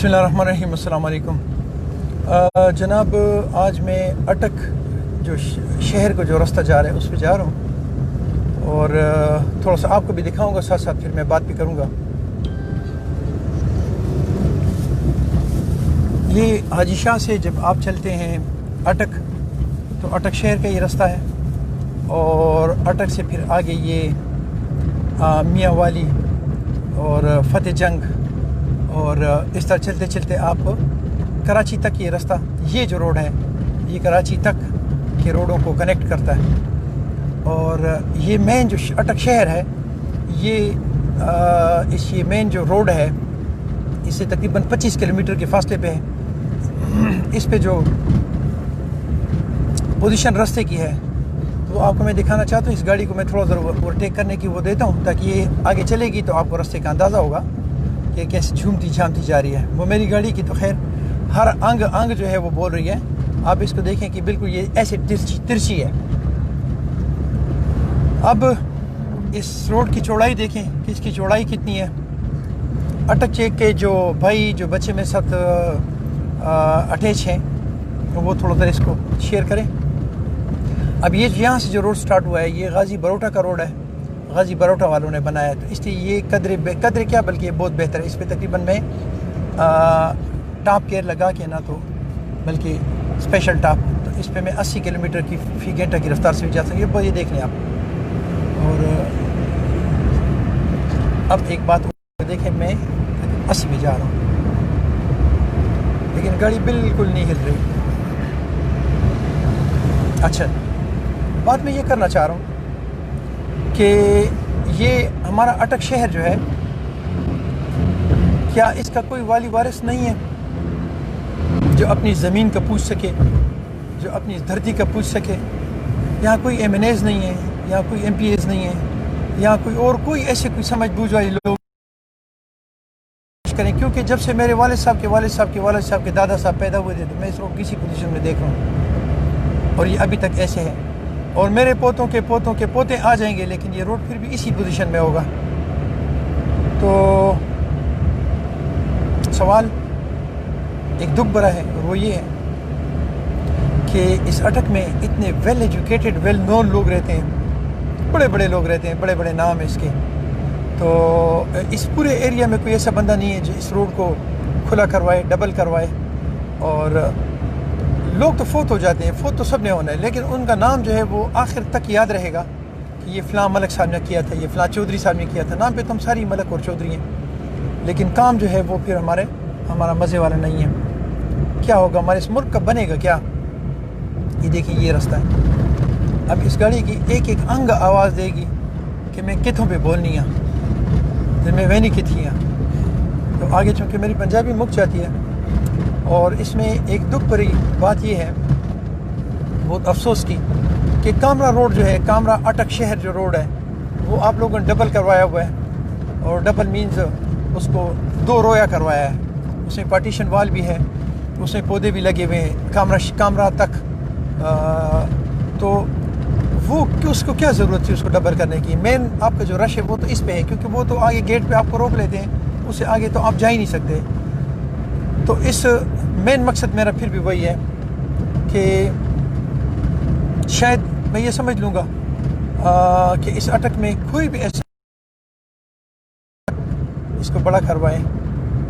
बिस्मिल्लाहिर्रहमानिर्रहीम। अस्सलाम वालेकुम। जनाब, आज मैं अटक जो शहर को जो रास्ता जा रहा है उस पर जा रहा हूँ और थोड़ा सा आपको भी दिखाऊंगा, साथ साथ फिर मैं बात भी करूँगा। ये हाजी शाह से जब आप चलते हैं अटक, तो अटक शहर का ये रास्ता है और अटक से फिर आगे ये मियाँ वाली और फ़तेह जंग और इस तरह चलते चलते आप कराची तक ये रास्ता, ये जो रोड है ये कराची तक के रोडों को कनेक्ट करता है। और ये मेन जो अटक शहर है ये मेन जो रोड है इससे तकरीबन 25 किलोमीटर के फासले पे है। इस पे जो पोजीशन रास्ते की है तो आपको मैं दिखाना चाहता हूँ। इस गाड़ी को मैं थोड़ा ज़रा ओवरटेक करने की वो देता हूँ ताकि ये आगे चलेगी तो आपको रास्ते का अंदाज़ा होगा कि कैसे झूमती झामती जा रही है। वो मेरी गाड़ी की तो खैर हर अंग जो है वो बोल रही है। आप इसको देखें कि बिल्कुल ये ऐसे तिरछी है। अब इस रोड की चौड़ाई देखें कि इसकी चौड़ाई कितनी है। अटक चेक के जो भाई जो बच्चे में साथ अटैच हैं वो थोड़ा देर इसको शेयर करें। अब ये यहाँ से जो रोड स्टार्ट हुआ है ये गाजी बरोटा का रोड है, गाजी बरोटा वालों ने बनाया है, तो इसलिए ये कदरे क्या बल्कि ये बहुत बेहतर है। इस पर तकरीबन मैं टॉप केयर लगा के ना तो बल्कि स्पेशल टॉप, तो इस पर मैं 80 किलोमीटर की फी घंटा की रफ्तार से भी जा सकती है। ये देख लें आप। और अब एक बात देखें, मैं 80 में जा रहा हूँ लेकिन गाड़ी बिल्कुल नहीं हिल रही। अच्छा, बात मैं ये करना चाह रहा हूँ कि ये हमारा अटक शहर जो है, क्या इसका कोई वाली वारिस नहीं है जो अपनी ज़मीन का पूछ सके, जो अपनी धरती का पूछ सके। यहाँ कोई MNAs नहीं है, यहाँ कोई MPAs नहीं है, यहाँ कोई ऐसे कोई समझ बूझ वाले लोग करें। क्योंकि जब से मेरे वालिद साहब के दादा साहब पैदा हुए थे तो मैं इस रोड किसी पोजीशन में देख रहा हूँ और ये अभी तक ऐसे है। और मेरे पोतों के पोते आ जाएंगे लेकिन ये रोड फिर भी इसी पोजीशन में होगा। तो सवाल एक दुख भरा है और वो ये है कि इस अटक में इतने वेल एजुकेटेड वेल नोन लोग रहते हैं, बड़े बड़े लोग रहते हैं, बड़े बड़े नाम है इसके। तो इस पूरे एरिया में कोई ऐसा बंदा नहीं है जो इस रोड को खुला करवाए, डबल करवाए। और लोग तो फोत हो जाते हैं, फोत तो सब ने होना है, लेकिन उनका नाम जो है वो आखिर तक याद रहेगा कि ये फ़लाँ मलक साहब ने किया था, ये फ़लाँ चौधरी साहब ने किया था। नाम पे तो हम सारी मलक और चौधरी हैं लेकिन काम जो है वो फिर हमारा मज़े वाला नहीं है। क्या होगा, हमारे इस मुल्क का बनेगा क्या? ये देखिए ये रास्ता है। अब इस गाड़ी की एक एक अंग आवाज़ देगी कि मैं कितों पे बोलनी है, मैं वैनी कितनी है। तो आगे चूँकि मेरी पंजाबी मुक जाती है और इसमें एक दुख भरी बात ये है, बहुत अफसोस की, कि कामरा रोड जो है, कामरा अटक शहर जो रोड है वो आप लोगों ने डबल करवाया हुआ है। और डबल मीन्स उसको 2 रोया करवाया है, उसमें पार्टीशन वाल भी है, उसमें पौधे भी लगे हुए हैं कामरा तक। तो वो उसको क्या ज़रूरत थी उसको डबल करने की? मेन आपका जो रश है वो तो इस पे है, क्योंकि वो तो आगे गेट पे आपको रोक लेते हैं, उससे आगे तो आप जा ही नहीं सकते। तो इस मेन मकसद मेरा फिर भी वही है कि शायद मैं ये समझ लूँगा कि इस अटक में कोई भी ऐसा इसको बड़ा करवाए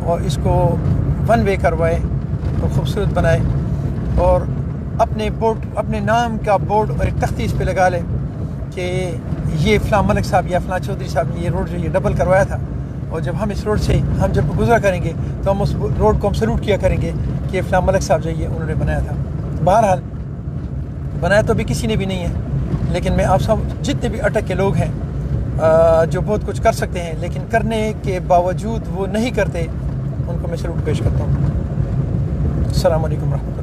और इसको 1 वे करवाए तो खूबसूरत बनाए और अपने नाम का बोर्ड और एक तख्ती इस पे लगा ले कि ये फ़लाँ मलिक साहब या फ़लाँ चौधरी साहब ने ये रोड जो ये डबल करवाया था। और जब हम इस रोड से जब गुजरा करेंगे तो हम उस रोड को हम सल्यूट किया करेंगे कि फ़लाँ मलिक साहब जो ये उन्होंने बनाया था। बहरहाल बनाया तो अभी किसी ने भी नहीं है, लेकिन मैं आप सब जितने भी अटक के लोग हैं जो बहुत कुछ कर सकते हैं लेकिन करने के बावजूद वो नहीं करते, उनको मैं सल्यूट पेश करता हूँ। अस्सलाम वालेकुम रहमतुल्लाह।